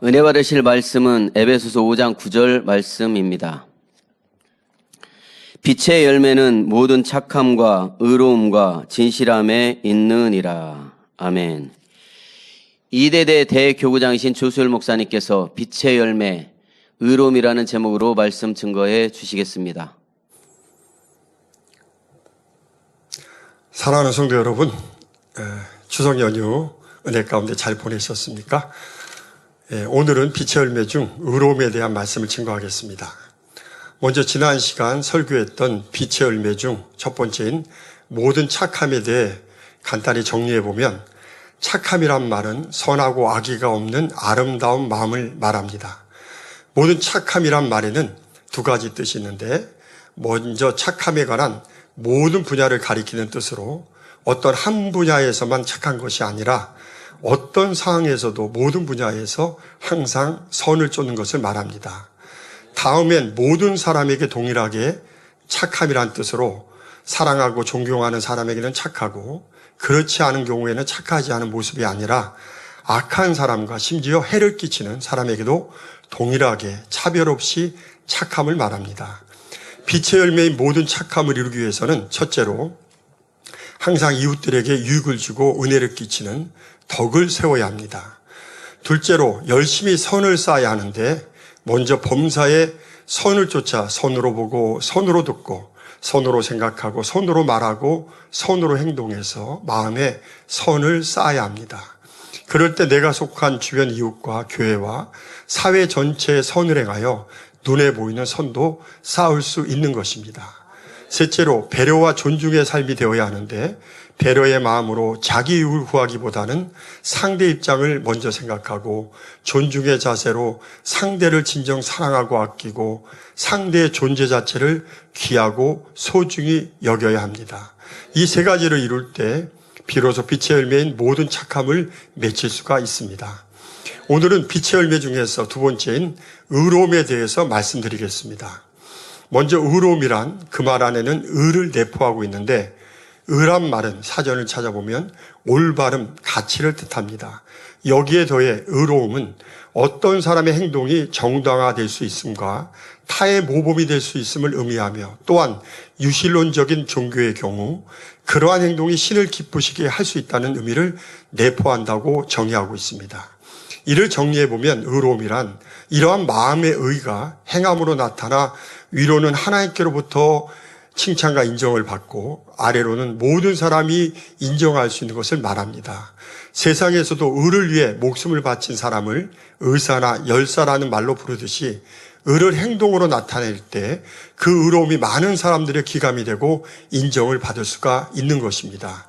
은혜 받으실 말씀은 에베소서 5장 9절 말씀입니다. 빛의 열매는 모든 착함과 의로움과 진실함에 있느니라. 아멘. 이대대 대교구장이신 조수열 목사님께서 빛의 열매, 의로움이라는 제목으로 말씀 증거해 주시겠습니다. 사랑하는 성도 여러분, 추석 연휴 은혜 가운데 잘 보내셨습니까? 오늘은 빛의 열매 중 의로움에 대한 말씀을 증거하겠습니다. 먼저 지난 시간 설교했던 빛의 열매 중 첫 번째인 모든 착함에 대해 간단히 정리해보면, 착함이란 말은 선하고 악의가 없는 아름다운 마음을 말합니다. 모든 착함이란 말에는 두 가지 뜻이 있는데, 먼저 착함에 관한 모든 분야를 가리키는 뜻으로 어떤 한 분야에서만 착한 것이 아니라 어떤 상황에서도 모든 분야에서 항상 선을 쫓는 것을 말합니다. 다음엔 모든 사람에게 동일하게 착함이란 뜻으로 사랑하고 존경하는 사람에게는 착하고, 그렇지 않은 경우에는 착하지 않은 모습이 아니라 악한 사람과 심지어 해를 끼치는 사람에게도 동일하게 차별 없이 착함을 말합니다. 빛의 열매인 모든 착함을 이루기 위해서는 첫째로 항상 이웃들에게 유익을 주고 은혜를 끼치는 덕을 세워야 합니다. 둘째로 열심히 선을 쌓아야 하는데, 먼저 범사에 선을 쫓아 선으로 보고 선으로 듣고 선으로 생각하고 선으로 말하고 선으로 행동해서 마음에 선을 쌓아야 합니다. 그럴 때 내가 속한 주변 이웃과 교회와 사회 전체에 선을 행하여 눈에 보이는 선도 쌓을 수 있는 것입니다. 셋째로 배려와 존중의 삶이 되어야 하는데, 배려의 마음으로 자기 이익을 구하기보다는 상대 입장을 먼저 생각하고 존중의 자세로 상대를 진정 사랑하고 아끼고 상대의 존재 자체를 귀하고 소중히 여겨야 합니다. 이 세 가지를 이룰 때 비로소 빛의 열매인 모든 착함을 맺힐 수가 있습니다. 오늘은 빛의 열매 중에서 두 번째인 의로움에 대해서 말씀드리겠습니다. 먼저 의로움이란 그 말 안에는 의를 내포하고 있는데, 의란 말은 사전을 찾아보면 올바름, 가치를 뜻합니다. 여기에 더해 의로움은 어떤 사람의 행동이 정당화될 수 있음과 타의 모범이 될 수 있음을 의미하며, 또한 유실론적인 종교의 경우 그러한 행동이 신을 기쁘시게 할 수 있다는 의미를 내포한다고 정의하고 있습니다. 이를 정리해보면 의로움이란 이러한 마음의 의가 행함으로 나타나 위로는 하나님께로부터 칭찬과 인정을 받고 아래로는 모든 사람이 인정할 수 있는 것을 말합니다. 세상에서도 의를 위해 목숨을 바친 사람을 의사나 열사라는 말로 부르듯이, 의를 행동으로 나타낼 때 그 의로움이 많은 사람들의 기감이 되고 인정을 받을 수가 있는 것입니다.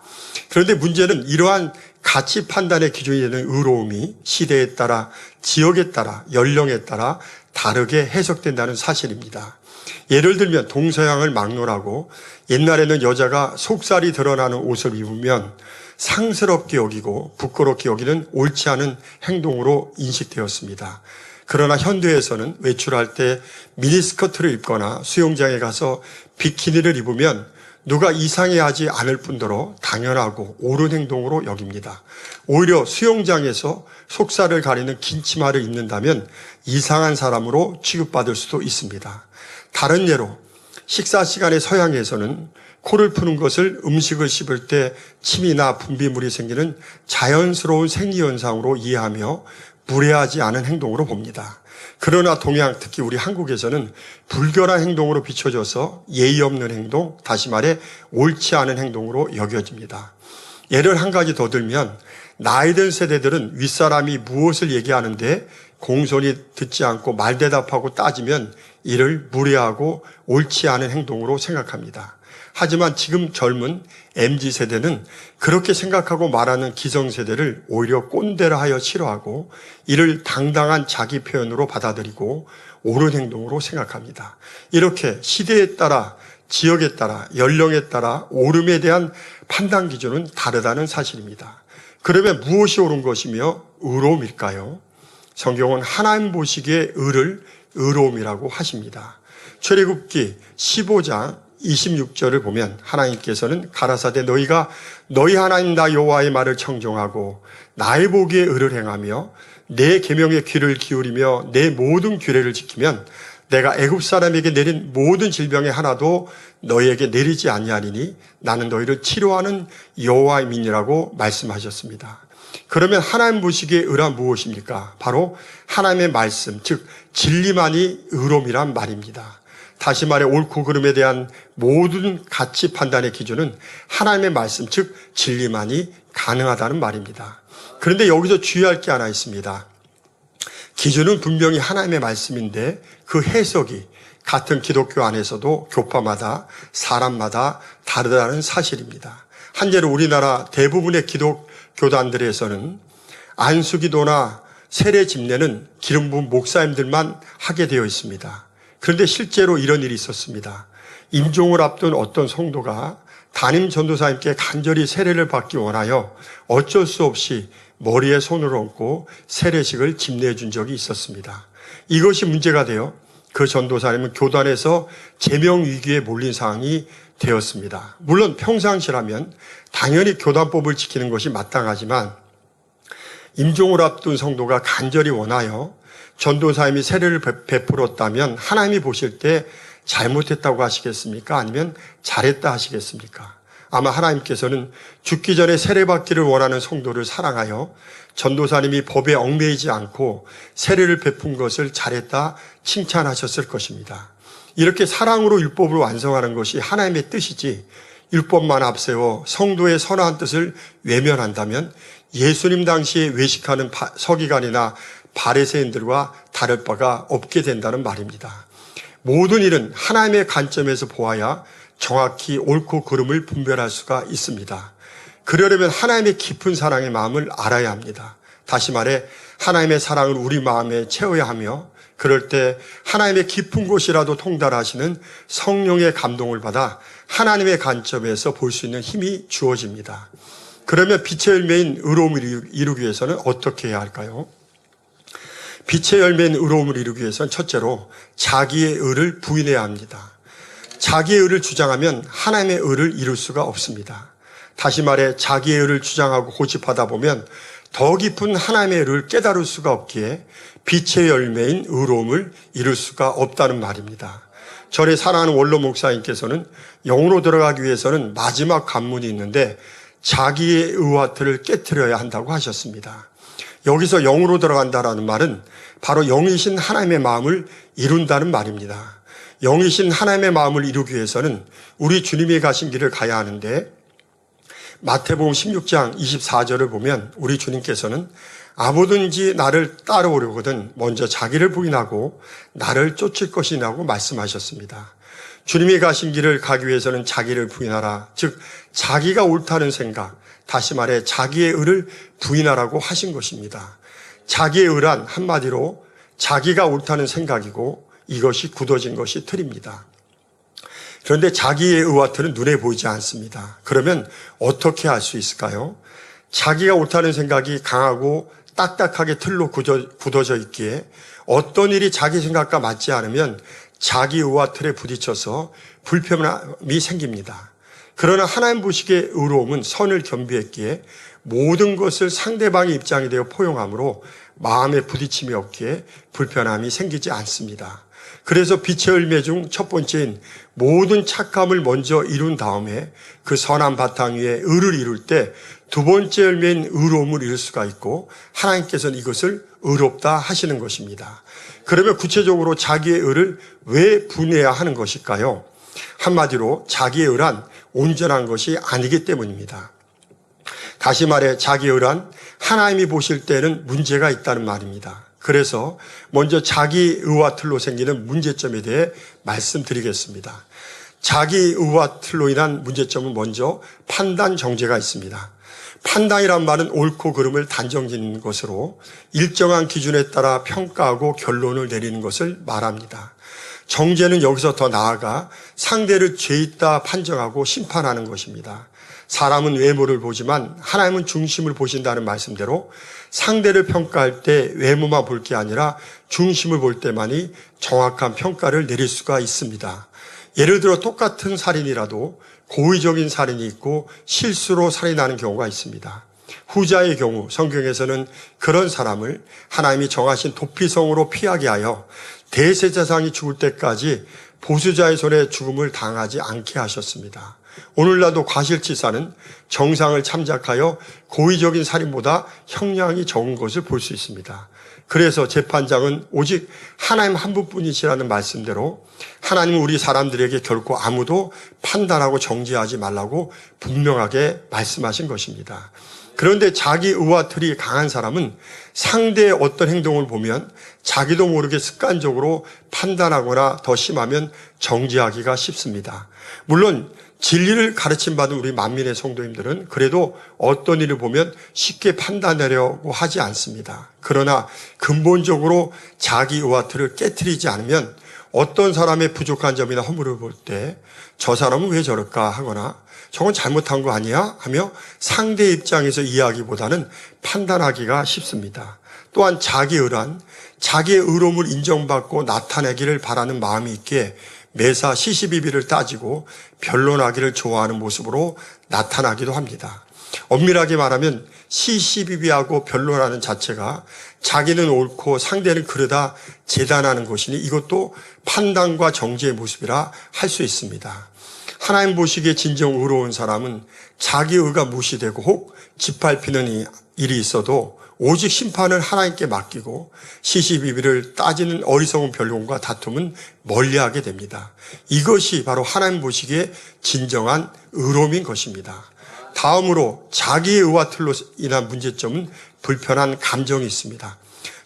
그런데 문제는 이러한 가치 판단의 기준이 되는 의로움이 시대에 따라, 지역에 따라, 연령에 따라 다르게 해석된다는 사실입니다. 예를 들면 동서양을 막론하고 옛날에는 여자가 속살이 드러나는 옷을 입으면 상스럽게 여기고 부끄럽게 여기는 옳지 않은 행동으로 인식되었습니다. 그러나 현대에서는 외출할 때 미니스커트를 입거나 수영장에 가서 비키니를 입으면 누가 이상해하지 않을 뿐더러 당연하고 옳은 행동으로 여깁니다. 오히려 수영장에서 속살을 가리는 긴 치마를 입는다면 이상한 사람으로 취급받을 수도 있습니다. 다른 예로 식사 시간에 서양에서는 코를 푸는 것을 음식을 씹을 때 침이나 분비물이 생기는 자연스러운 생리현상으로 이해하며 무례하지 않은 행동으로 봅니다. 그러나 동양, 특히 우리 한국에서는 불결한 행동으로 비춰져서 예의 없는 행동, 다시 말해 옳지 않은 행동으로 여겨집니다. 예를 한 가지 더 들면, 나이 든 세대들은 윗사람이 무엇을 얘기하는데 공손히 듣지 않고 말대답하고 따지면 이를 무례하고 옳지 않은 행동으로 생각합니다. 하지만 지금 젊은 MZ세대는 그렇게 생각하고 말하는 기성세대를 오히려 꼰대라 하여 싫어하고 이를 당당한 자기 표현으로 받아들이고 옳은 행동으로 생각합니다. 이렇게 시대에 따라, 지역에 따라, 연령에 따라 옳음에 대한 판단 기준은 다르다는 사실입니다. 그러면 무엇이 옳은 것이며 의로움일까요? 성경은 하나님 보시기에 의를 의로움이라고 하십니다. 출애굽기 15장 26절을 보면 하나님께서는 가라사대 너희가 너희 하나님 나 여호와의 말을 청종하고 나의 보기에 의를 행하며 내 계명에 귀를 기울이며 내 모든 규례를 지키면 내가 애굽 사람에게 내린 모든 질병에 하나도 너희에게 내리지 아니하리니 나는 너희를 치료하는 여호와의 민이라고 말씀하셨습니다. 그러면 하나님 보시기에 의란 무엇입니까? 바로 하나님의 말씀, 즉 진리만이 의로움이란 말입니다. 다시 말해 옳고 그름에 대한 모든 가치 판단의 기준은 하나님의 말씀, 즉 진리만이 가능하다는 말입니다. 그런데 여기서 주의할 게 하나 있습니다. 기준은 분명히 하나님의 말씀인데 그 해석이 같은 기독교 안에서도 교파마다 사람마다 다르다는 사실입니다. 한제로 우리나라 대부분의 기독교단들에서는 안수기도나 세례 집례는 기름 부은 목사님들만 하게 되어 있습니다. 그런데 실제로 이런 일이 있었습니다. 임종을 앞둔 어떤 성도가 담임 전도사님께 간절히 세례를 받기 원하여 어쩔 수 없이 머리에 손을 얹고 세례식을 집례해 준 적이 있었습니다. 이것이 문제가 되어 그 전도사님은 교단에서 제명 위기에 몰린 상황이 되었습니다. 물론 평상시라면 당연히 교단법을 지키는 것이 마땅하지만 임종을 앞둔 성도가 간절히 원하여 전도사님이 세례를 베풀었다면 하나님이 보실 때 잘못했다고 하시겠습니까? 아니면 잘했다 하시겠습니까? 아마 하나님께서는 죽기 전에 세례받기를 원하는 성도를 사랑하여 전도사님이 법에 얽매이지 않고 세례를 베푼 것을 잘했다 칭찬하셨을 것입니다. 이렇게 사랑으로 율법을 완성하는 것이 하나님의 뜻이지 율법만 앞세워 성도의 선한 뜻을 외면한다면 예수님 당시에 외식하는 서기관이나 바리새인들과 다를 바가 없게 된다는 말입니다. 모든 일은 하나님의 관점에서 보아야 정확히 옳고 그름을 분별할 수가 있습니다. 그러려면 하나님의 깊은 사랑의 마음을 알아야 합니다. 다시 말해 하나님의 사랑을 우리 마음에 채워야 하며 그럴 때 하나님의 깊은 곳이라도 통달하시는 성령의 감동을 받아 하나님의 관점에서 볼 수 있는 힘이 주어집니다. 그러면 빛의 열매인 의로움을 이루기 위해서는 어떻게 해야 할까요? 빛의 열매인 의로움을 이루기 위해서는 첫째로 자기의 의를 부인해야 합니다. 자기의 의를 주장하면 하나님의 의를 이룰 수가 없습니다. 다시 말해 자기의 의를 주장하고 고집하다 보면 더 깊은 하나님의 의를 깨달을 수가 없기에 빛의 열매인 의로움을 이룰 수가 없다는 말입니다. 저를 사랑하는 원로 목사님께서는 영으로 들어가기 위해서는 마지막 관문이 있는데 자기의 의와 틀을 깨트려야 한다고 하셨습니다. 여기서 영으로 들어간다라는 말은 바로 영이신 하나님의 마음을 이룬다는 말입니다. 영이신 하나님의 마음을 이루기 위해서는 우리 주님이 가신 길을 가야 하는데 마태복음 16장 24절을 보면 우리 주님께서는 아무든지 나를 따라오려거든 먼저 자기를 부인하고 나를 쫓을 것이라고 말씀하셨습니다. 주님이 가신 길을 가기 위해서는 자기를 부인하라, 즉 자기가 옳다는 생각, 다시 말해 자기의 의를 부인하라고 하신 것입니다. 자기의 의란 한마디로 자기가 옳다는 생각이고 이것이 굳어진 것이 틀입니다. 그런데 자기의 의와 틀은 눈에 보이지 않습니다. 그러면 어떻게 할 수 있을까요? 자기가 옳다는 생각이 강하고 딱딱하게 틀로 굳어져 있기에 어떤 일이 자기 생각과 맞지 않으면 자기 의와 틀에 부딪혀서 불편함이 생깁니다. 그러나 하나님 보시기에 의로움은 선을 겸비했기에 모든 것을 상대방의 입장이 되어 포용함으로 마음에 부딪힘이 없기에 불편함이 생기지 않습니다. 그래서 빛의 열매 중 첫 번째인 모든 착함을 먼저 이룬 다음에 그 선한 바탕 위에 의를 이룰 때 두 번째 열매인 의로움을 이룰 수가 있고 하나님께서는 이것을 의롭다 하시는 것입니다. 그러면 구체적으로 자기의 의를 왜 분해해야 하는 것일까요? 한마디로 자기의 의란 온전한 것이 아니기 때문입니다. 다시 말해 자기의 의란 하나님이 보실 때는 문제가 있다는 말입니다. 그래서 먼저 자기 의와 틀로 생기는 문제점에 대해 말씀드리겠습니다. 자기 의와 틀로 인한 문제점은 먼저 판단 정죄가 있습니다. 판단이란 말은 옳고 그름을 단정짓는 것으로 일정한 기준에 따라 평가하고 결론을 내리는 것을 말합니다. 정죄는 여기서 더 나아가 상대를 죄 있다 판정하고 심판하는 것입니다. 사람은 외모를 보지만 하나님은 중심을 보신다는 말씀대로 상대를 평가할 때 외모만 볼 게 아니라 중심을 볼 때만이 정확한 평가를 내릴 수가 있습니다. 예를 들어 똑같은 살인이라도 고의적인 살인이 있고 실수로 살인하는 경우가 있습니다. 후자의 경우 성경에서는 그런 사람을 하나님이 정하신 도피성으로 피하게 하여 대제사장이 죽을 때까지 보수자의 손에 죽음을 당하지 않게 하셨습니다. 오늘날도 과실치사는 정상을 참작하여 고의적인 살인보다 형량이 적은 것을 볼 수 있습니다. 그래서 재판장은 오직 하나님 한 분뿐이시라는 말씀대로 하나님은 우리 사람들에게 결코 아무도 판단하고 정죄하지 말라고 분명하게 말씀하신 것입니다. 그런데 자기 의와 틀이 강한 사람은 상대의 어떤 행동을 보면 자기도 모르게 습관적으로 판단하거나 더 심하면 정죄하기가 쉽습니다. 물론 진리를 가르침받은 우리 만민의 성도님들은 그래도 어떤 일을 보면 쉽게 판단하려고 하지 않습니다. 그러나 근본적으로 자기 의와 틀을 깨트리지 않으면 어떤 사람의 부족한 점이나 허물을 볼 때 저 사람은 왜 저럴까 하거나 저건 잘못한 거 아니야? 하며 상대 입장에서 이해하기보다는 판단하기가 쉽습니다. 또한 자기의란 자기의 의로움을 인정받고 나타내기를 바라는 마음이 있기에 매사 시시비비를 따지고 변론하기를 좋아하는 모습으로 나타나기도 합니다. 엄밀하게 말하면 시시비비하고 변론하는 자체가 자기는 옳고 상대는 그르다 재단하는 것이니 이것도 판단과 정죄의 모습이라 할 수 있습니다. 하나님 보시기에 진정 의로운 사람은 자기 의가 무시되고 혹 짓밟히는 일이 있어도 오직 심판을 하나님께 맡기고 시시비비를 따지는 어리석은 변론과 다툼은 멀리하게 됩니다. 이것이 바로 하나님 보시기에 진정한 의로움인 것입니다. 다음으로 자기의 의와 틀로 인한 문제점은 불편한 감정이 있습니다.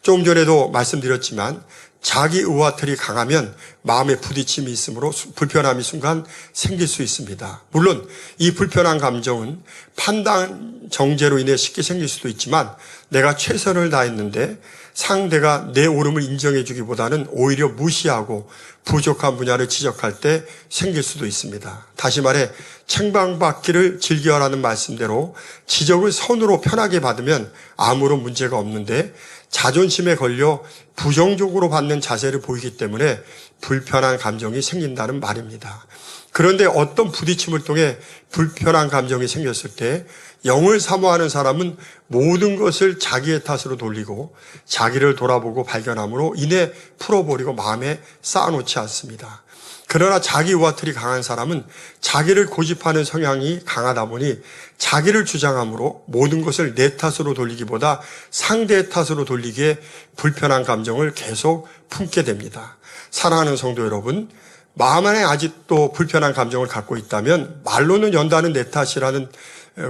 조금 전에도 말씀드렸지만 자기 의와 틀이 강하면 마음에 부딪힘이 있으므로 불편함이 순간 생길 수 있습니다. 물론 이 불편한 감정은 판단 정죄로 인해 쉽게 생길 수도 있지만 내가 최선을 다했는데 상대가 내 옳음을 인정해 주기보다는 오히려 무시하고 부족한 분야를 지적할 때 생길 수도 있습니다. 다시 말해 책망받기를 즐겨라는 말씀대로 지적을 선으로 편하게 받으면 아무런 문제가 없는데 자존심에 걸려 부정적으로 받는 자세를 보이기 때문에 불편한 감정이 생긴다는 말입니다. 그런데 어떤 부딪힘을 통해 불편한 감정이 생겼을 때 영을 사모하는 사람은 모든 것을 자기의 탓으로 돌리고 자기를 돌아보고 발견함으로 인해 풀어버리고 마음에 쌓아놓지 않습니다. 그러나 자기 의와 틀이 강한 사람은 자기를 고집하는 성향이 강하다 보니 자기를 주장함으로 모든 것을 내 탓으로 돌리기보다 상대의 탓으로 돌리기에 불편한 감정을 계속 품게 됩니다. 사랑하는 성도 여러분, 마음 안에 아직도 불편한 감정을 갖고 있다면 말로는 연단은 내 탓이라는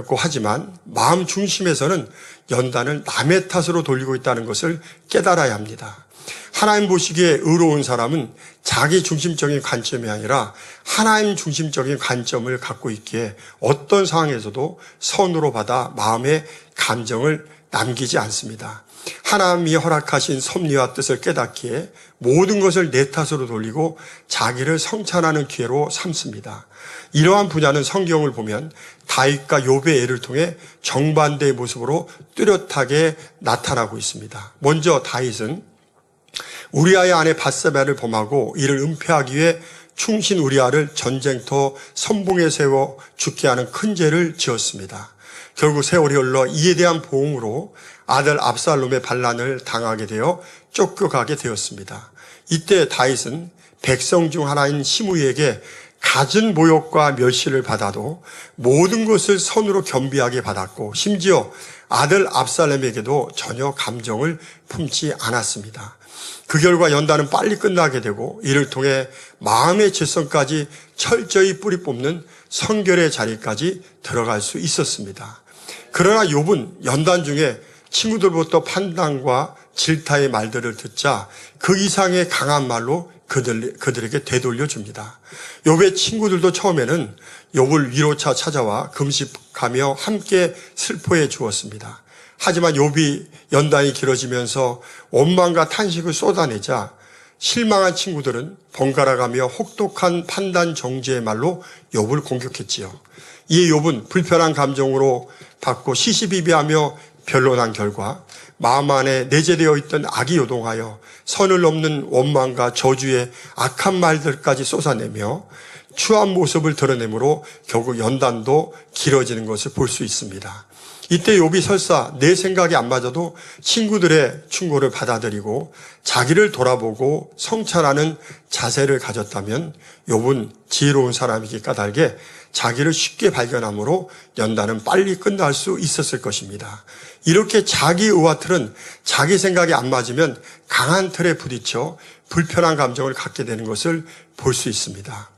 고 하지만 마음 중심에서는 연단을 남의 탓으로 돌리고 있다는 것을 깨달아야 합니다. 하나님 보시기에 의로운 사람은 자기 중심적인 관점이 아니라 하나님 중심적인 관점을 갖고 있기에 어떤 상황에서도 선으로 받아 마음의 감정을 남기지 않습니다. 하나님이 허락하신 섭리와 뜻을 깨닫기에 모든 것을 내 탓으로 돌리고 자기를 성찬하는 기회로 삼습니다. 이러한 분야는 성경을 보면 다윗과 욥의 예를 통해 정반대의 모습으로 뚜렷하게 나타나고 있습니다. 먼저 다윗은 우리아의 아내 밧세바를 범하고 이를 은폐하기 위해 충신 우리아를 전쟁터 선봉에 세워 죽게 하는 큰 죄를 지었습니다. 결국 세월이 흘러 이에 대한 보응으로 아들 압살롬의 반란을 당하게 되어 쫓겨가게 되었습니다. 이때 다윗은 백성 중 하나인 시므이에게 갖은 모욕과 멸시를 받아도 모든 것을 선으로 겸비하게 받았고 심지어 아들 압살롬에게도 전혀 감정을 품지 않았습니다. 그 결과 연단은 빨리 끝나게 되고 이를 통해 마음의 질성까지 철저히 뿌리 뽑는 성결의 자리까지 들어갈 수 있었습니다. 그러나 욥은 연단 중에 친구들부터 판단과 질타의 말들을 듣자 그 이상의 강한 말로 그들에게 되돌려줍니다. 욥의 친구들도 처음에는 욥을 위로차 찾아와 금식하며 함께 슬퍼해 주었습니다. 하지만 욥이 연단이 길어지면서 원망과 탄식을 쏟아내자 실망한 친구들은 번갈아가며 혹독한 판단 정죄의 말로 욥을 공격했지요. 이에 욥은 불편한 감정으로 받고 시시비비하며 변론한 결과 마음 안에 내재되어 있던 악이 요동하여 선을 넘는 원망과 저주의 악한 말들까지 쏟아내며 추한 모습을 드러내므로 결국 연단도 길어지는 것을 볼 수 있습니다. 이때 욥이 설사 내 생각이 안 맞아도 친구들의 충고를 받아들이고 자기를 돌아보고 성찰하는 자세를 가졌다면 욥은 지혜로운 사람이기 까닭에 자기를 쉽게 발견함으로 연단은 빨리 끝날 수 있었을 것입니다. 이렇게 자기 의와 틀은 자기 생각이 안 맞으면 강한 틀에 부딪혀 불편한 감정을 갖게 되는 것을 볼 수 있습니다.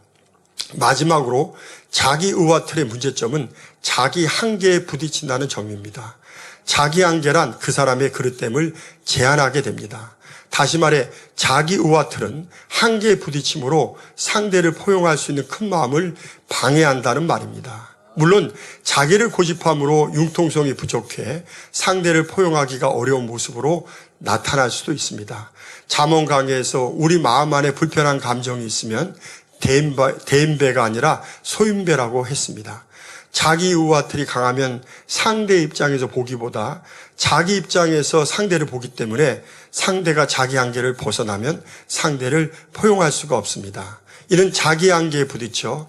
마지막으로 자기 의와 틀의 문제점은 자기 한계에 부딪힌다는 점입니다. 자기 한계란 그 사람의 그릇됨을 제한하게 됩니다. 다시 말해 자기 의와 틀은 한계에 부딪힘으로 상대를 포용할 수 있는 큰 마음을 방해한다는 말입니다. 물론 자기를 고집함으로 융통성이 부족해 상대를 포용하기가 어려운 모습으로 나타날 수도 있습니다. 잠언 강해에서 우리 마음 안에 불편한 감정이 있으면 대인배가 아니라 소인배라고 했습니다. 자기 의와 틀이 강하면 상대 입장에서 보기보다 자기 입장에서 상대를 보기 때문에 상대가 자기 한계를 벗어나면 상대를 포용할 수가 없습니다. 이는 자기 한계에 부딪혀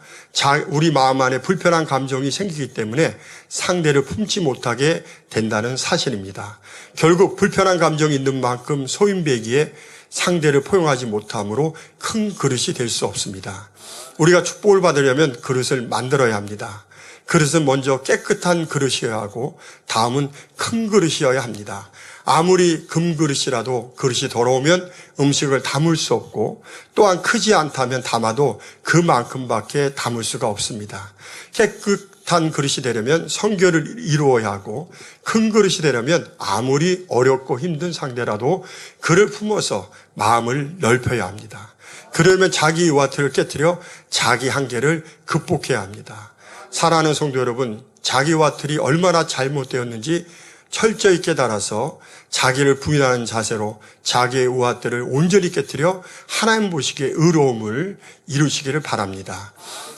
우리 마음 안에 불편한 감정이 생기기 때문에 상대를 품지 못하게 된다는 사실입니다. 결국 불편한 감정이 있는 만큼 소인배기에 상대를 포용하지 못함으로 큰 그릇이 될 수 없습니다. 우리가 축복을 받으려면 그릇을 만들어야 합니다. 그릇은 먼저 깨끗한 그릇이어야 하고 다음은 큰 그릇이어야 합니다. 아무리 금그릇이라도 그릇이 더러우면 음식을 담을 수 없고 또한 크지 않다면 담아도 그만큼밖에 담을 수가 없습니다. 깨끗한 그릇이 되려면 성결을 이루어야 하고 큰 그릇이 되려면 아무리 어렵고 힘든 상대라도 그를 품어서 마음을 넓혀야 합니다. 그러면 자기 의와 틀을 깨트려 자기 한계를 극복해야 합니다. 사랑하는 성도 여러분, 자기와 틀이 얼마나 잘못되었는지 철저히 깨달아서 자기를 부인하는 자세로 자기의 의와 틀을 온전히 깨트려 하나님 보시기에 의로움을 이루시기를 바랍니다.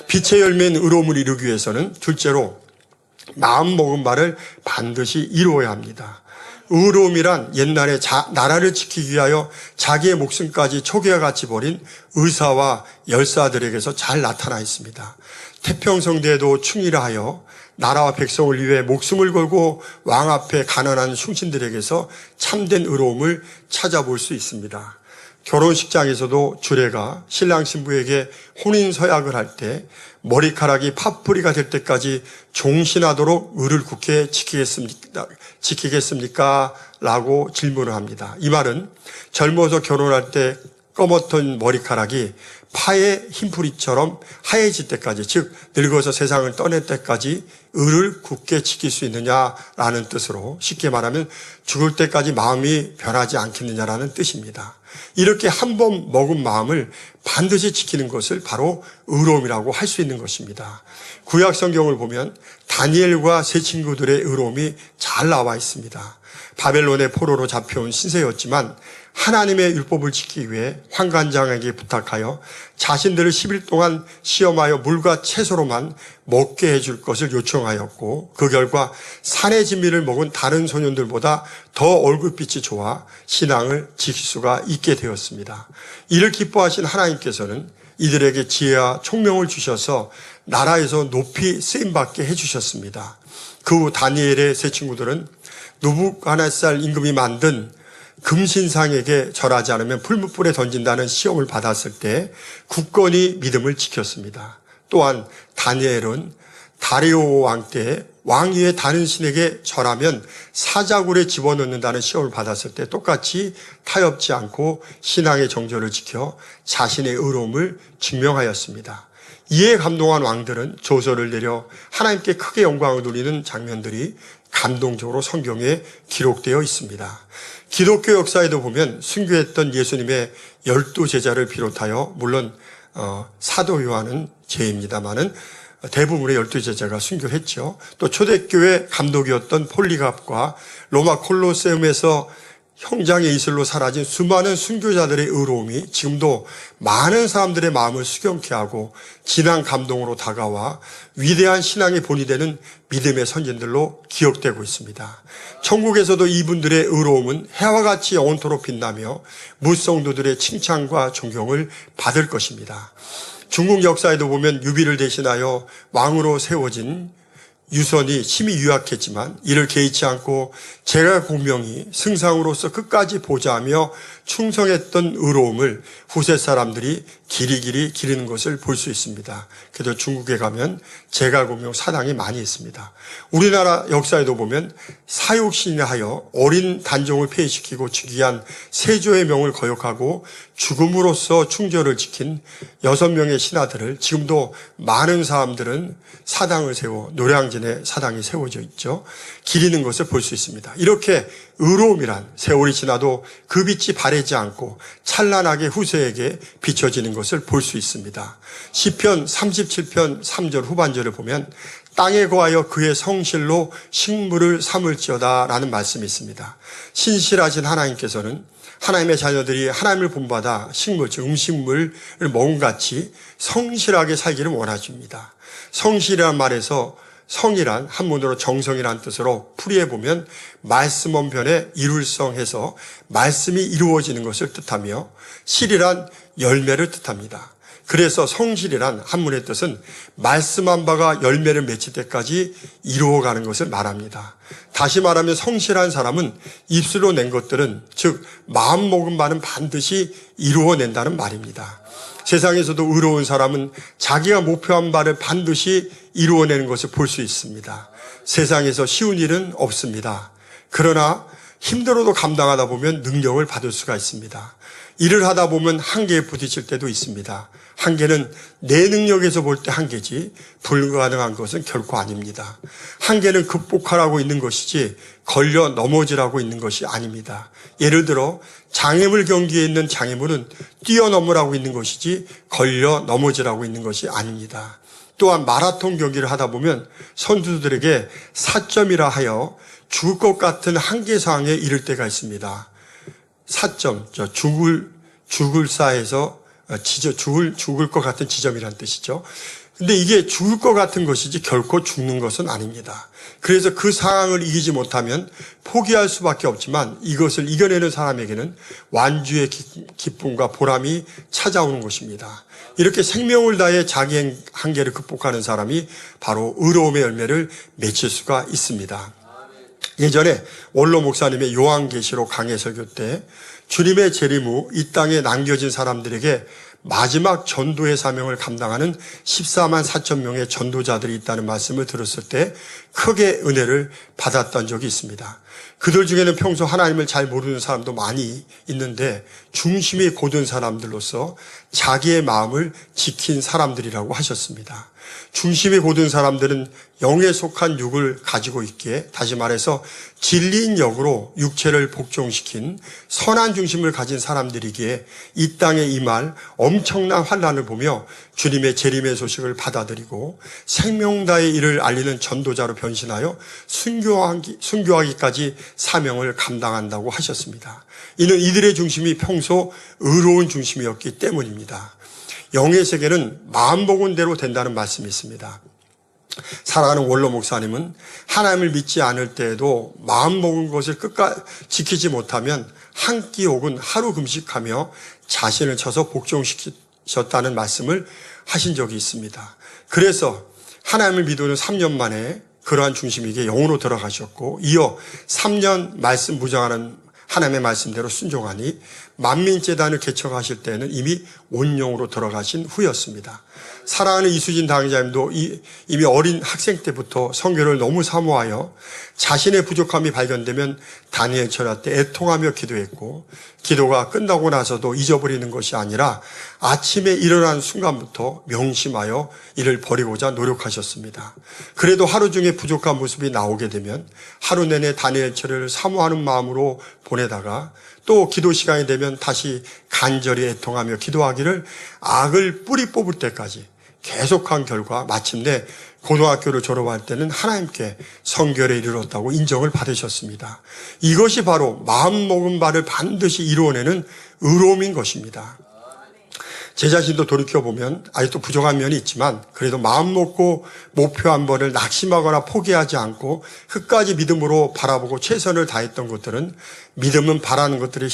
빛의 열매인 의로움을 이루기 위해서는 둘째로 마음 먹은 바를 반드시 이루어야 합니다. 의로움이란 옛날에 나라를 지키기 위하여 자기의 목숨까지 초기와 같이 버린 의사와 열사들에게서 잘 나타나 있습니다. 태평성대에도 충실하여 나라와 백성을 위해 목숨을 걸고 왕 앞에 가난한 충신들에게서 참된 의로움을 찾아볼 수 있습니다. 결혼식장에서도 주례가 신랑 신부에게 혼인 서약을 할 때 머리카락이 파뿌리가 될 때까지 종신하도록 의를 굳게 지키겠습니까? 라고 질문을 합니다. 이 말은 젊어서 결혼할 때 검었던 머리카락이 파의 흰풀이처럼 하얘질 때까지, 즉 늙어서 세상을 떠날 때까지 의를 굳게 지킬 수 있느냐라는 뜻으로, 쉽게 말하면 죽을 때까지 마음이 변하지 않겠느냐라는 뜻입니다. 이렇게 한 번 먹은 마음을 반드시 지키는 것을 바로 의로움이라고 할 수 있는 것입니다. 구약 성경을 보면 다니엘과 세 친구들의 의로움이 잘 나와 있습니다. 바벨론의 포로로 잡혀온 신세였지만 하나님의 율법을 지키기 위해 환관장에게 부탁하여 자신들을 10일 동안 시험하여 물과 채소로만 먹게 해줄 것을 요청하였고, 그 결과 산의 진미를 먹은 다른 소년들보다 더 얼굴빛이 좋아 신앙을 지킬 수가 있게 되었습니다. 이를 기뻐하신 하나님께서는 이들에게 지혜와 총명을 주셔서 나라에서 높이 쓰임받게 해주셨습니다. 그 후 다니엘의 세 친구들은 느부갓네살 임금이 만든 금신상에게 절하지 않으면 풀무불에 던진다는 시험을 받았을 때 굳건히 믿음을 지켰습니다. 또한 다니엘은 다리오 왕 때 왕위의 다른 신에게 절하면 사자굴에 집어넣는다는 시험을 받았을 때 똑같이 타협지 않고 신앙의 정절을 지켜 자신의 의로움을 증명하였습니다. 이에 감동한 왕들은 조서를 내려 하나님께 크게 영광을 돌리는 장면들이 감동적으로 성경에 기록되어 있습니다. 기독교 역사에도 보면 순교했던 예수님의 12제자를 비롯하여, 물론 사도 요한은 제입니다마는 대부분의 12제자가 순교했죠. 또 초대교회 감독이었던 폴리갑과 로마 콜로세움에서 형장의 이슬로 사라진 수많은 순교자들의 의로움이 지금도 많은 사람들의 마음을 수경케 하고 진한 감동으로 다가와 위대한 신앙의 본이 되는 믿음의 선진들로 기억되고 있습니다. 천국에서도 이분들의 의로움은 해와 같이 영원토록 빛나며 무성도들의 칭찬과 존경을 받을 것입니다. 중국 역사에도 보면 유비를 대신하여 왕으로 세워진 유선이 힘이 유약했지만 이를 개의치 않고 제가 공명이 승상으로서 끝까지 보자하며 충성했던 의로움을 후세 사람들이 길이길이 기리는 것을 볼 수 있습니다. 그래도 중국에 가면 제가 공명 사당이 많이 있습니다. 우리나라 역사에도 보면 사육신이라 하여 어린 단종을 폐위시키고 즉위한 세조의 명을 거역하고 죽음으로써 충절을 지킨 6명의 신하들을 지금도 많은 사람들은 사당을 세워 노량진에 사당이 세워져 있죠. 기리는 것을 볼 수 있습니다. 이렇게 의로움이란 세월이 지나도 그 빛이 바래지 않고 찬란하게 후세에게 비춰지는 것을 볼 수 있습니다. 시편 37편 3절 후반절을 보면 땅에 거하여 그의 성실로 식물을 삼을지어다 라는 말씀이 있습니다. 신실하신 하나님께서는 하나님의 자녀들이 하나님을 본받아 식물, 즉 음식물을 먹음같이 성실하게 살기를 원하십니다. 성실이란 말에서 성이란 한문으로 정성이란 뜻으로 풀이해보면 말씀 원편에 이룰성해서 말씀이 이루어지는 것을 뜻하며 실이란 열매를 뜻합니다. 그래서 성실이란 한문의 뜻은 말씀한 바가 열매를 맺힐 때까지 이루어가는 것을 말합니다. 다시 말하면 성실한 사람은 입술로 낸 것들은 즉 마음먹은 바는 반드시 이루어낸다는 말입니다. 세상에서도 의로운 사람은 자기가 목표한 바를 반드시 이루어내는 것을 볼 수 있습니다. 세상에서 쉬운 일은 없습니다. 그러나 힘들어도 감당하다 보면 능력을 받을 수가 있습니다. 일을 하다 보면 한계에 부딪힐 때도 있습니다. 한계는 내 능력에서 볼 때 한계지 불가능한 것은 결코 아닙니다. 한계는 극복하라고 있는 것이지 걸려 넘어지라고 있는 것이 아닙니다. 예를 들어 장애물 경기에 있는 장애물은 뛰어넘으라고 있는 것이지 걸려 넘어지라고 있는 것이 아닙니다. 또한 마라톤 경기를 하다 보면 선수들에게 사점이라 하여 죽을 것 같은 한계 상황에 이를 때가 있습니다. 사점, 죽을사에서 죽을 것 같은 지점이라는 뜻이죠. 근데 이게 죽을 것 같은 것이지 결코 죽는 것은 아닙니다. 그래서 그 상황을 이기지 못하면 포기할 수밖에 없지만 이것을 이겨내는 사람에게는 완주의 기쁨과 보람이 찾아오는 것입니다. 이렇게 생명을 다해 자기 한계를 극복하는 사람이 바로 의로움의 열매를 맺을 수가 있습니다. 예전에 원로 목사님의 요한계시록 강해 설교 때 주님의 재림 후 이 땅에 남겨진 사람들에게 마지막 전도의 사명을 감당하는 14만 4천 명의 전도자들이 있다는 말씀을 들었을 때 크게 은혜를 받았던 적이 있습니다. 그들 중에는 평소 하나님을 잘 모르는 사람도 많이 있는데 중심이 곧은 사람들로서 자기의 마음을 지킨 사람들이라고 하셨습니다. 중심이 곧은 사람들은 영에 속한 육을 가지고 있기에 다시 말해서 진리인 역으로 육체를 복종시킨 선한 중심을 가진 사람들이기에 이 땅에 임할 엄청난 환난을 보며 주님의 재림의 소식을 받아들이고 생명다의 일을 알리는 전도자로 변신하여 순교하기까지 사명을 감당한다고 하셨습니다. 이는 이들의 중심이 평소 의로운 중심이었기 때문입니다. 영의 세계는 마음먹은 대로 된다는 말씀이 있습니다. 사랑하는 원로 목사님은 하나님을 믿지 않을 때에도 마음먹은 것을 끝까지 지키지 못하면 한 끼 혹은 하루 금식하며 자신을 쳐서 복종시키셨다는 말씀을 하신 적이 있습니다. 그래서 하나님을 믿는 3년 만에 그러한 중심에게 영으로 들어가셨고 이어 3년 말씀 무장하는 하나님의 말씀대로 순종하니 만민재단을 개척하실 때는 이미 온영으로 들어가신 후였습니다. 사랑하는 이수진 당회장님도 이미 어린 학생 때부터 선교를 너무 사모하여 자신의 부족함이 발견되면 다니엘 철야 때 애통하며 기도했고 기도가 끝나고 나서도 잊어버리는 것이 아니라 아침에 일어난 순간부터 명심하여 이를 버리고자 노력하셨습니다. 그래도 하루 중에 부족한 모습이 나오게 되면 하루 내내 다니엘 철야를 사모하는 마음으로 보내다가 또 기도 시간이 되면 다시 간절히 애통하며 기도하기를 악을 뿌리 뽑을 때까지 계속한 결과 마침내 고등학교를 졸업할 때는 하나님께 성결에 이르렀다고 인정을 받으셨습니다. 이것이 바로 마음먹은 바를 반드시 이루어내는 의로움인 것입니다. 제 자신도 돌이켜보면 아직도 부족한 면이 있지만 그래도 마음먹고 목표한 바를 낙심하거나 포기하지 않고 끝까지 믿음으로 바라보고 최선을 다했던 것들은 믿음은 바라는 것들이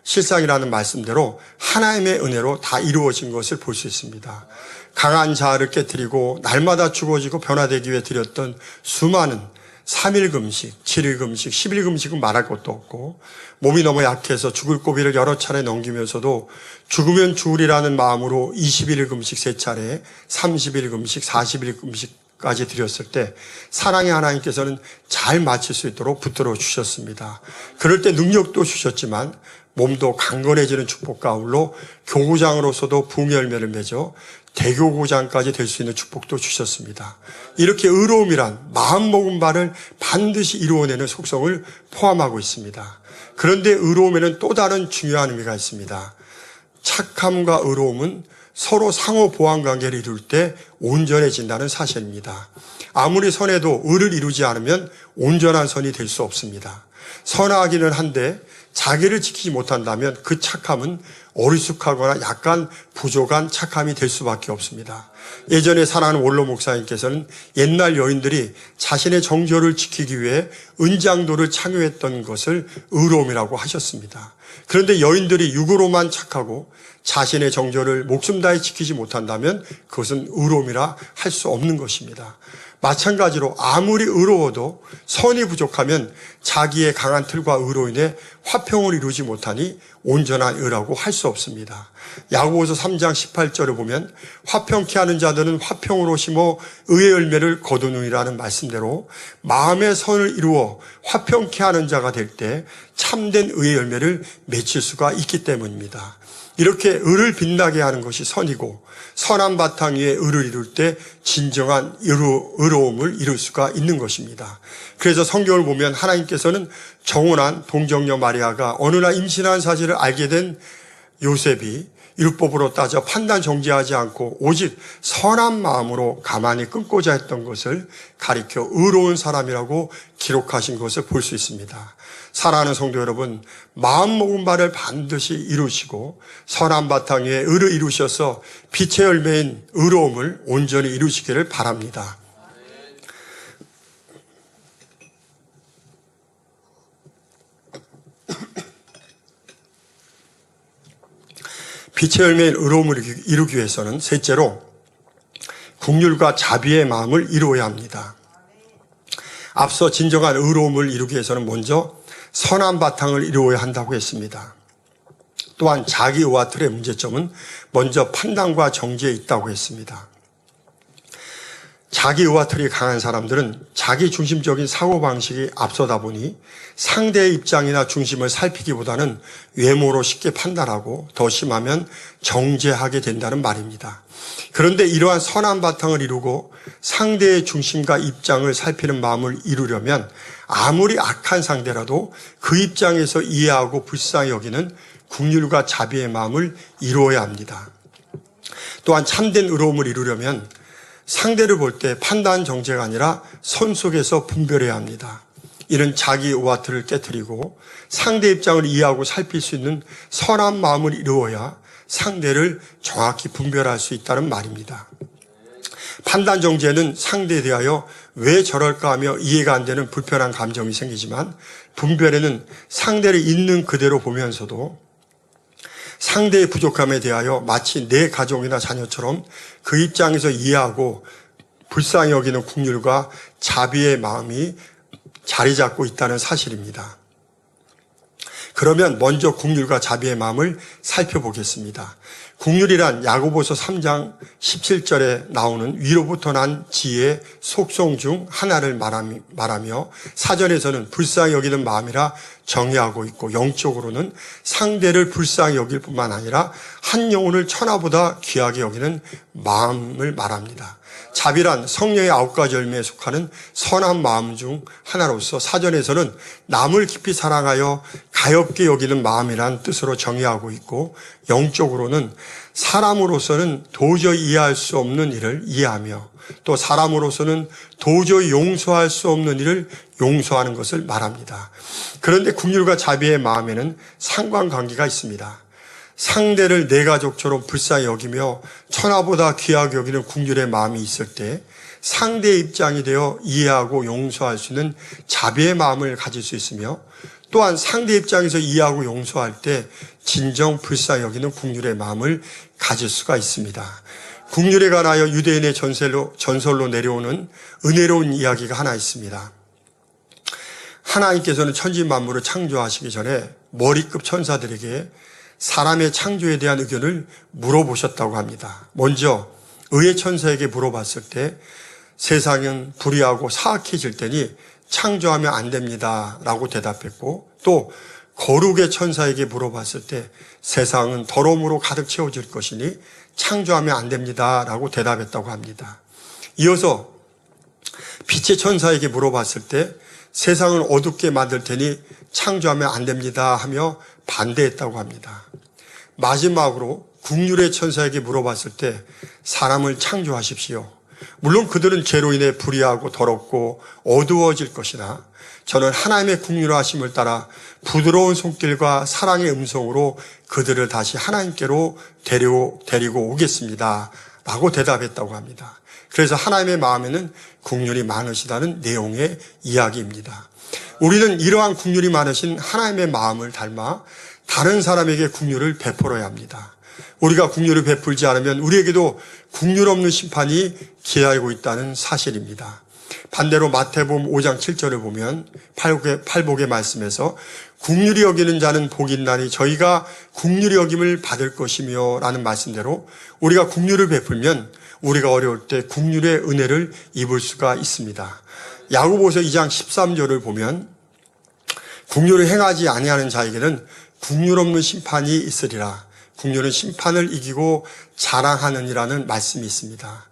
실상이라는 말씀대로 하나님의 은혜로 다 이루어진 것을 볼 수 있습니다. 강한 자아를 깨뜨리고 날마다 죽어지고 변화되기 위해 드렸던 수많은 3일 금식, 7일 금식, 10일 금식은 말할 것도 없고 몸이 너무 약해서 죽을 고비를 여러 차례 넘기면서도 죽으면 죽으리라는 마음으로 21일 금식 3차례, 30일 금식, 40일 금식까지 드렸을 때 사랑의 하나님께서는 잘 마칠 수 있도록 붙들어 주셨습니다. 그럴 때 능력도 주셨지만 몸도 강건해지는 축복과 아울러 교구장으로서도 붕의 열매를 맺어 대교구장까지 될 수 있는 축복도 주셨습니다. 이렇게 의로움이란 마음먹은 바를 반드시 이루어내는 속성을 포함하고 있습니다. 그런데 의로움에는 또 다른 중요한 의미가 있습니다. 착함과 의로움은 서로 상호 보완 관계를 이룰 때 온전해진다는 사실입니다. 아무리 선해도 의를 이루지 않으면 온전한 선이 될 수 없습니다. 선하기는 한데 자기를 지키지 못한다면 그 착함은 어리숙하거나 약간 부족한 착함이 될 수밖에 없습니다. 예전에 사랑하는 원로 목사님께서는 옛날 여인들이 자신의 정조를 지키기 위해 은장도를 창요했던 것을 의로움이라고 하셨습니다. 그런데 여인들이 육으로만 착하고 자신의 정조를 목숨 다해 지키지 못한다면 그것은 의로움이라 할 수 없는 것입니다. 마찬가지로 아무리 의로워도 선이 부족하면 자기의 강한 틀과 의로 인해 화평을 이루지 못하니 온전한 의라고 할 수 없습니다. 야고보서 3장 18절을 보면 화평케 하는 자들은 화평으로 심어 의의 열매를 거두느니라는 말씀대로 마음의 선을 이루어 화평케 하는 자가 될 때 참된 의의 열매를 맺힐 수가 있기 때문입니다. 이렇게 의를 빛나게 하는 것이 선이고 선한 바탕 위에 의를 이룰 때 진정한 의로움을 이룰 수가 있는 것입니다. 그래서 성경을 보면 하나님께서는 정혼한 동정녀 마리아가 어느 날 임신한 사실을 알게 된 요셉이 율법으로 따져 판단 정죄하지 않고 오직 선한 마음으로 가만히 끊고자 했던 것을 가리켜 의로운 사람이라고 기록하신 것을 볼 수 있습니다. 사랑하는 성도 여러분, 마음먹은 바를 반드시 이루시고 선한 바탕 위에 의를 이루셔서 빛의 열매인 의로움을 온전히 이루시기를 바랍니다. 빛의 열매인 의로움을 이루기 위해서는 셋째로 긍휼과 자비의 마음을 이루어야 합니다. 앞서 진정한 의로움을 이루기 위해서는 먼저 선한 바탕을 이루어야 한다고 했습니다. 또한 자기 의와 틀의 문제점은 먼저 판단과 정지에 있다고 했습니다. 자기 의와 틀이 강한 사람들은 자기 중심적인 사고방식이 앞서다 보니 상대의 입장이나 중심을 살피기보다는 외모로 쉽게 판단하고 더 심하면 정죄하게 된다는 말입니다. 그런데 이러한 선한 바탕을 이루고 상대의 중심과 입장을 살피는 마음을 이루려면 아무리 악한 상대라도 그 입장에서 이해하고 불쌍히 여기는 긍휼과 자비의 마음을 이루어야 합니다. 또한 참된 의로움을 이루려면 상대를 볼 때 판단 정죄가 아니라 선 속에서 분별해야 합니다. 이는 자기 의와 틀을 깨트리고 상대 입장을 이해하고 살필 수 있는 선한 마음을 이루어야 상대를 정확히 분별할 수 있다는 말입니다. 판단 정죄는 상대에 대하여 왜 저럴까 하며 이해가 안 되는 불편한 감정이 생기지만 분별에는 상대를 있는 그대로 보면서도 상대의 부족함에 대하여 마치 내 가족이나 자녀처럼 그 입장에서 이해하고 불쌍히 여기는 긍휼과 자비의 마음이 자리 잡고 있다는 사실입니다. 그러면 먼저 긍휼과 자비의 마음을 살펴보겠습니다. 긍휼이란 야고보서 3장 17절에 나오는 위로부터 난 지혜의 속성 중 하나를 말하며 사전에서는 불쌍히 여기는 마음이라 정의하고 있고 영적으로는 상대를 불쌍히 여길 뿐만 아니라 한 영혼을 천하보다 귀하게 여기는 마음을 말합니다. 자비란 성령의 9가지 열매에 속하는 선한 마음 중 하나로서 사전에서는 남을 깊이 사랑하여 가엾게 여기는 마음이란 뜻으로 정의하고 있고 영적으로는 사람으로서는 도저히 이해할 수 없는 일을 이해하며 또 사람으로서는 도저히 용서할 수 없는 일을 용서하는 것을 말합니다. 그런데 긍휼과 자비의 마음에는 상관관계가 있습니다. 상대를 내 가족처럼 불쌍히 여기며 천하보다 귀하게 여기는 긍휼의 마음이 있을 때 상대의 입장이 되어 이해하고 용서할 수 있는 자비의 마음을 가질 수 있으며 또한 상대 입장에서 이해하고 용서할 때 진정 불쌍히 여기는 긍휼의 마음을 가질 수가 있습니다. 국률에 관하여 유대인의 전설로 내려오는 은혜로운 이야기가 하나 있습니다. 하나님께서는 천지 만물을 창조하시기 전에 머리급 천사들에게 사람의 창조에 대한 의견을 물어보셨다고 합니다. 먼저 의의 천사에게 물어봤을 때 세상은 불의하고 사악해질 테니 창조하면 안 됩니다 라고 대답했고, 또 거룩의 천사에게 물어봤을 때 세상은 더러움으로 가득 채워질 것이니 창조하면 안 됩니다 라고 대답했다고 합니다. 이어서 빛의 천사에게 물어봤을 때 세상을 어둡게 만들 테니 창조하면 안 됩니다 하며 반대했다고 합니다. 마지막으로 국률의 천사에게 물어봤을 때 사람을 창조하십시오. 물론 그들은 죄로 인해 불의하고 더럽고 어두워질 것이나 저는 하나님의 국률하심을 따라 부드러운 손길과 사랑의 음성으로 그들을 다시 하나님께로 데리고 오겠습니다 라고 대답했다고 합니다. 그래서 하나님의 마음에는 국률이 많으시다는 내용의 이야기입니다. 우리는 이러한 국률이 많으신 하나님의 마음을 닮아 다른 사람에게 국률을 베풀어야 합니다. 우리가 국률을 베풀지 않으면 우리에게도 국률 없는 심판이 기다리고 있다는 사실입니다. 반대로 마태복음 5장 7절을 보면 팔복의 말씀에서 국률이 여기는 자는 복이 있나니 저희가 국률이 여김을 받을 것이며 라는 말씀대로 우리가 국률을 베풀면 우리가 어려울 때 국률의 은혜를 입을 수가 있습니다. 야고보서 2장 13절을 보면 국률을 행하지 아니하는 자에게는 국률 없는 심판이 있으리라. 국률은 심판을 이기고 자랑하느니라는 말씀이 있습니다.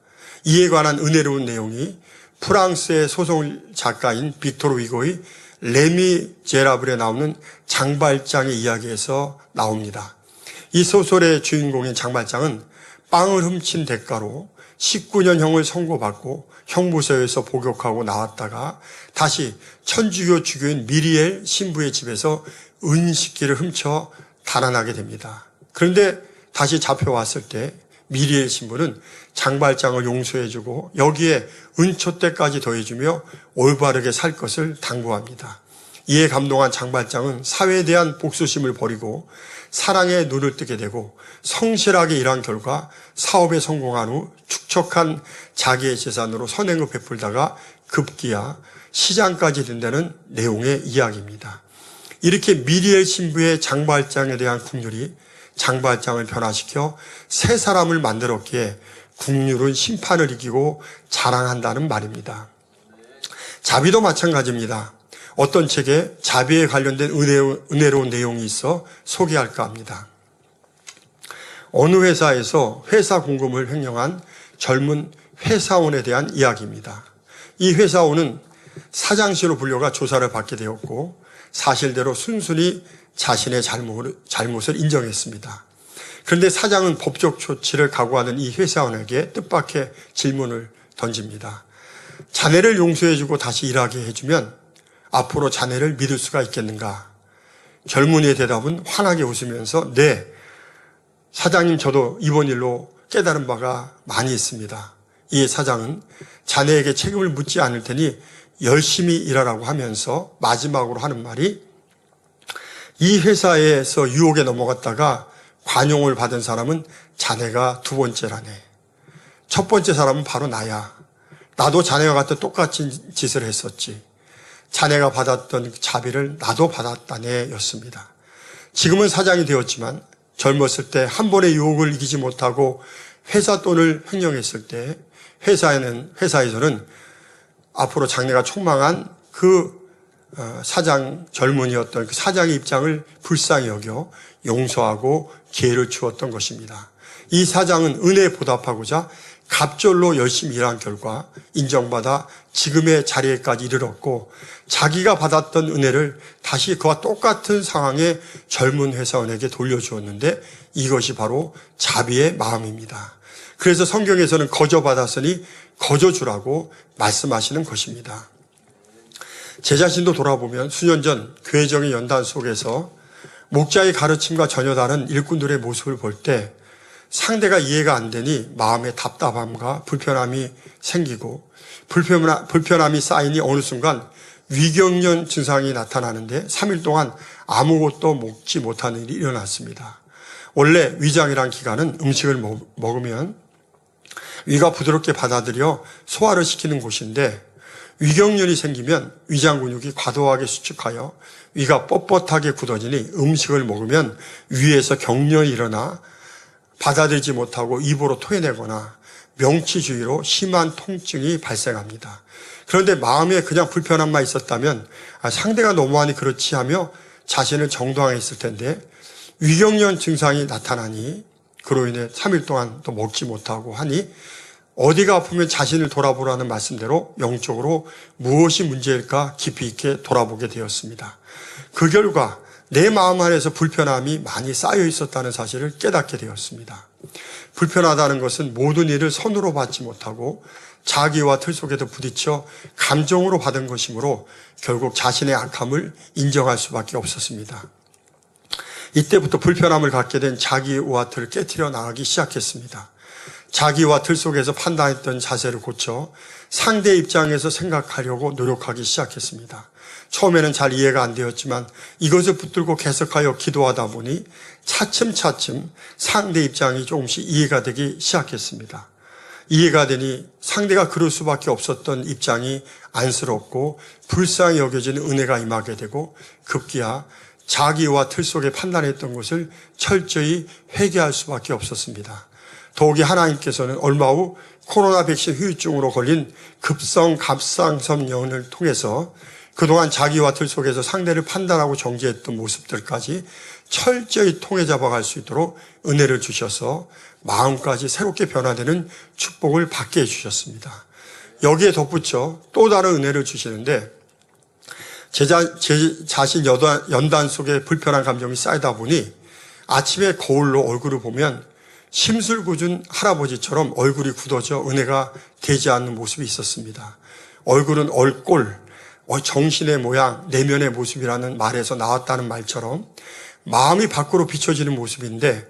이에 관한 은혜로운 내용이 프랑스의 소설 작가인 빅토르 위고의 레미 제라블에 나오는 장발장의 이야기에서 나옵니다. 이 소설의 주인공인 장발장은 빵을 훔친 대가로 19년형을 선고받고 형무소에서 복역하고 나왔다가 다시 천주교 주교인 미리엘 신부의 집에서 은식기를 훔쳐 달아나게 됩니다. 그런데 다시 잡혀왔을 때 미리엘 신부는 장발장을 용서해주고 여기에 은초대까지 더해주며 올바르게 살 것을 당부합니다. 이에 감동한 장발장은 사회에 대한 복수심을 버리고 사랑에 눈을 뜨게 되고 성실하게 일한 결과 사업에 성공한 후 축적한 자기의 재산으로 선행을 베풀다가 급기야 시장까지 된다는 내용의 이야기입니다. 이렇게 미리엘 신부의 장발장에 대한 국률이 장발장을 변화시켜 새 사람을 만들었기에 국률은 심판을 이기고 자랑한다는 말입니다. 자비도 마찬가지입니다. 어떤 책에 자비에 관련된 은혜로운 내용이 있어 소개할까 합니다. 어느 회사에서 회사 공금을 횡령한 젊은 회사원에 대한 이야기입니다. 이 회사원은 사장실로 불려가 조사를 받게 되었고 사실대로 순순히 자신의 잘못을 인정했습니다. 그런데 사장은 법적 조치를 각오하는 이 회사원에게 뜻밖의 질문을 던집니다. 자네를 용서해주고 다시 일하게 해주면 앞으로 자네를 믿을 수가 있겠는가? 젊은이의 대답은 환하게 웃으면서 네, 사장님 저도 이번 일로 깨달은 바가 많이 있습니다. 이 사장은 자네에게 책임을 묻지 않을 테니 열심히 일하라고 하면서 마지막으로 하는 말이 이 회사에서 유혹에 넘어갔다가 관용을 받은 사람은 자네가 두 번째라네. 첫 번째 사람은 바로 나야. 나도 자네와 같은 똑같은 짓을 했었지. 자네가 받았던 자비를 나도 받았다네 였습니다. 지금은 사장이 되었지만 젊었을 때 한 번의 유혹을 이기지 못하고 회사 돈을 횡령했을 때 회사에서는 앞으로 장래가 촉망한 그 사장 젊은이였던 그 사장의 입장을 불쌍히 여겨 용서하고 기회를 주었던 것입니다. 이 사장은 은혜에 보답하고자 갑절로 열심히 일한 결과 인정받아 지금의 자리에까지 이르렀고 자기가 받았던 은혜를 다시 그와 똑같은 상황의 젊은 회사원에게 돌려주었는데 이것이 바로 자비의 마음입니다. 그래서 성경에서는 거저 받았으니 거저 주라고 말씀하시는 것입니다. 제 자신도 돌아보면 수년 전 교회정의 연단 속에서 목자의 가르침과 전혀 다른 일꾼들의 모습을 볼 때 상대가 이해가 안 되니 마음에 답답함과 불편함이 생기고 불편함이 쌓이니 어느 순간 위경련 증상이 나타나는데 3일 동안 아무것도 먹지 못하는 일이 일어났습니다. 원래 위장이란 기관은 음식을 먹으면 위가 부드럽게 받아들여 소화를 시키는 곳인데 위경련이 생기면 위장 근육이 과도하게 수축하여 위가 뻣뻣하게 굳어지니 음식을 먹으면 위에서 경련이 일어나 받아들이지 못하고 입으로 토해내거나 명치 주위로 심한 통증이 발생합니다. 그런데 마음에 그냥 불편함만 있었다면 상대가 너무하니 그렇지 하며 자신을 정당하게 했을 텐데 위경련 증상이 나타나니 그로 인해 3일 동안 또 먹지 못하고 하니 어디가 아프면 자신을 돌아보라는 말씀대로 영적으로 무엇이 문제일까 깊이 있게 돌아보게 되었습니다. 그 결과 내 마음 안에서 불편함이 많이 쌓여 있었다는 사실을 깨닫게 되었습니다. 불편하다는 것은 모든 일을 선으로 받지 못하고 자기와 틀 속에도 부딪혀 감정으로 받은 것이므로 결국 자신의 악함을 인정할 수밖에 없었습니다. 이때부터 불편함을 갖게 된 자기와 틀을 깨트려 나가기 시작했습니다. 자기와 틀 속에서 판단했던 자세를 고쳐 상대 입장에서 생각하려고 노력하기 시작했습니다. 처음에는 잘 이해가 안 되었지만 이것을 붙들고 계속하여 기도하다 보니 차츰차츰 상대 입장이 조금씩 이해가 되기 시작했습니다. 이해가 되니 상대가 그럴 수밖에 없었던 입장이 안쓰럽고 불쌍히 여겨지는 은혜가 임하게 되고 급기야 자기와 틀 속에 판단했던 것을 철저히 회개할 수밖에 없었습니다. 더욱이 하나님께서는 얼마 후 코로나 백신 후유증으로 걸린 급성 갑상선염을 통해서 그동안 자기와 틀 속에서 상대를 판단하고 정죄했던 모습들까지 철저히 통해 잡아갈 수 있도록 은혜를 주셔서 마음까지 새롭게 변화되는 축복을 받게 해주셨습니다. 여기에 덧붙여 또 다른 은혜를 주시는데 제 자신 연단 속에 불편한 감정이 쌓이다 보니 아침에 거울로 얼굴을 보면 심술궂은 할아버지처럼 얼굴이 굳어져 은혜가 되지 않는 모습이 있었습니다. 얼굴은 얼꼴, 정신의 모양, 내면의 모습이라는 말에서 나왔다는 말처럼 마음이 밖으로 비춰지는 모습인데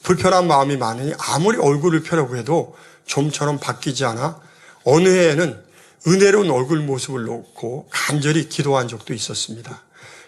불편한 마음이 많으니 아무리 얼굴을 펴려고 해도 좀처럼 바뀌지 않아 어느 해에는 은혜로운 얼굴 모습을 놓고 간절히 기도한 적도 있었습니다.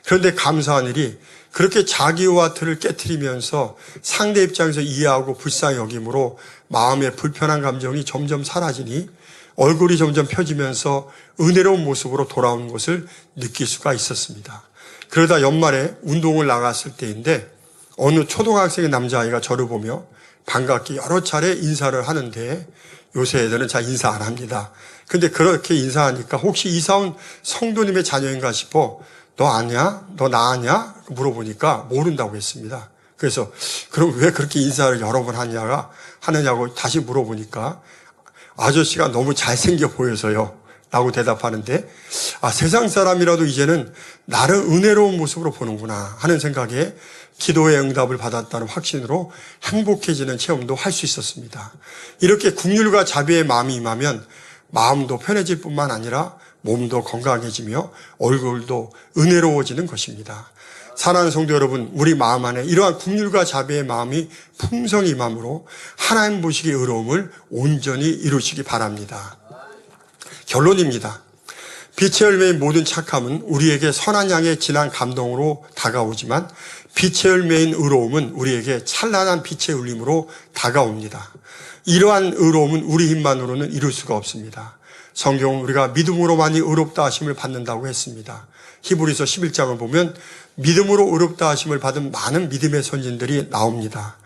그런데 감사한 일이 그렇게 자기와 틀을 깨트리면서 상대 입장에서 이해하고 불쌍히 여김으로 마음의 불편한 감정이 점점 사라지니 얼굴이 점점 펴지면서 은혜로운 모습으로 돌아오는 것을 느낄 수가 있었습니다. 그러다 연말에 운동을 나갔을 때인데 어느 초등학생의 남자아이가 저를 보며 반갑게 여러 차례 인사를 하는데 요새 애들은 잘 인사 안 합니다. 근데 그렇게 인사하니까 혹시 이사 온 성도님의 자녀인가 싶어 너 아냐? 너 나 아냐? 물어보니까 모른다고 했습니다. 그래서 그럼 왜 그렇게 인사를 여러 번 하느냐고 다시 물어보니까 아저씨가 너무 잘생겨 보여서요 라고 대답하는데 세상 사람이라도 이제는 나를 은혜로운 모습으로 보는구나 하는 생각에 기도의 응답을 받았다는 확신으로 행복해지는 체험도 할 수 있었습니다. 이렇게 국률과 자비의 마음이 임하면 마음도 편해질 뿐만 아니라 몸도 건강해지며 얼굴도 은혜로워지는 것입니다. 사랑하는 성도 여러분, 우리 마음 안에 이러한 국률과 자비의 마음이 풍성히 임함으로 하나님 보시기에 의로움을 온전히 이루시기 바랍니다. 결론입니다. 빛의 열매인 모든 착함은 우리에게 선한 양의 진한 감동으로 다가오지만 빛의 열매인 의로움은 우리에게 찬란한 빛의 울림으로 다가옵니다. 이러한 의로움은 우리 힘만으로는 이룰 수가 없습니다. 성경은 우리가 믿음으로만이 의롭다 하심을 받는다고 했습니다. 히브리서 11장을 보면 믿음으로 의롭다 하심을 받은 많은 믿음의 선진들이 나옵니다.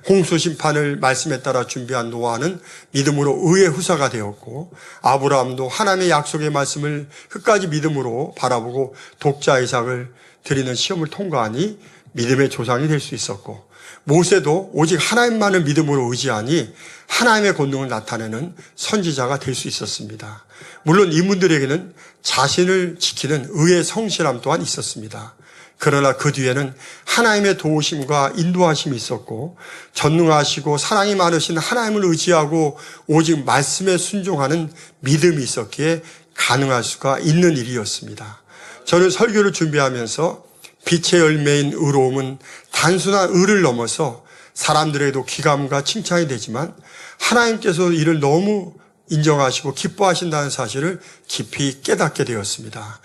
홍수 심판을 말씀에 따라 준비한 노아는 믿음으로 의의 후사가 되었고 아브라함도 하나님의 약속의 말씀을 끝까지 믿음으로 바라보고 독자 이삭을 드리는 시험을 통과하니 믿음의 조상이 될 수 있었고 모세도 오직 하나님만을 믿음으로 의지하니 하나님의 권능을 나타내는 선지자가 될 수 있었습니다. 물론 이분들에게는 자신을 지키는 의의 성실함 또한 있었습니다. 그러나 그 뒤에는 하나님의 도우심과 인도하심이 있었고 전능하시고 사랑이 많으신 하나님을 의지하고 오직 말씀에 순종하는 믿음이 있었기에 가능할 수가 있는 일이었습니다. 저는 설교를 준비하면서 빛의 열매인 의로움은 단순한 의를 넘어서 사람들에게도 기감과 칭찬이 되지만 하나님께서 이를 너무 인정하시고 기뻐하신다는 사실을 깊이 깨닫게 되었습니다.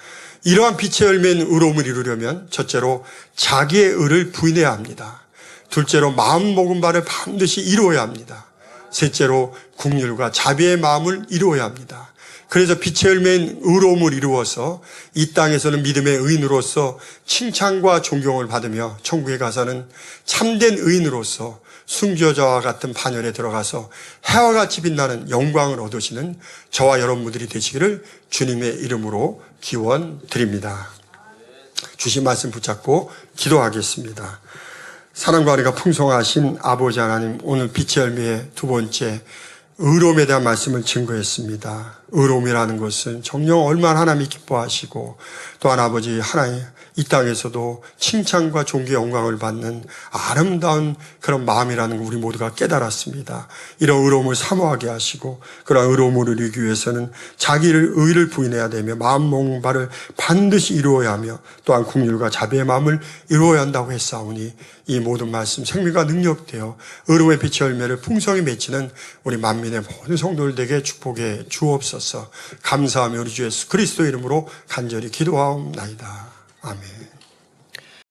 이러한 빛의 열매인 의로움을 이루려면 첫째로 자기의 의를 부인해야 합니다. 둘째로 마음먹은 바를 반드시 이루어야 합니다. 셋째로 국률과 자비의 마음을 이루어야 합니다. 그래서 빛의 열매인 의로움을 이루어서 이 땅에서는 믿음의 의인으로서 칭찬과 존경을 받으며 천국에 가서는 참된 의인으로서 순교자와 같은 반열에 들어가서 해와 같이 빛나는 영광을 얻으시는 저와 여러분들이 되시기를 주님의 이름으로 기원드립니다. 주신 말씀 붙잡고 기도하겠습니다. 사랑과 은혜가 풍성하신 아버지 하나님, 오늘 빛의 열매의 두 번째 의로움에 대한 말씀을 증거했습니다. 의로움이라는 것은 정녕 얼마나 하나님이 기뻐하시고 또한 아버지 하나님 이 땅에서도 칭찬과 존귀 영광을 받는 아름다운 그런 마음이라는 걸 우리 모두가 깨달았습니다. 이런 의로움을 사모하게 하시고 그런 의로움을 이루기 위해서는 자기를 의를 부인해야 되며 마음 먹는 바를 반드시 이루어야 하며 또한 국률과 자비의 마음을 이루어야 한다고 했사오니 이 모든 말씀 생명과 능력되어 의로움의 빛의 열매를 풍성히 맺히는 우리 만민의 모든 성도들에게 축복해 주옵소서. 감사하며 우리 주 예수 그리스도 이름으로 간절히 기도하옵나이다. 아멘.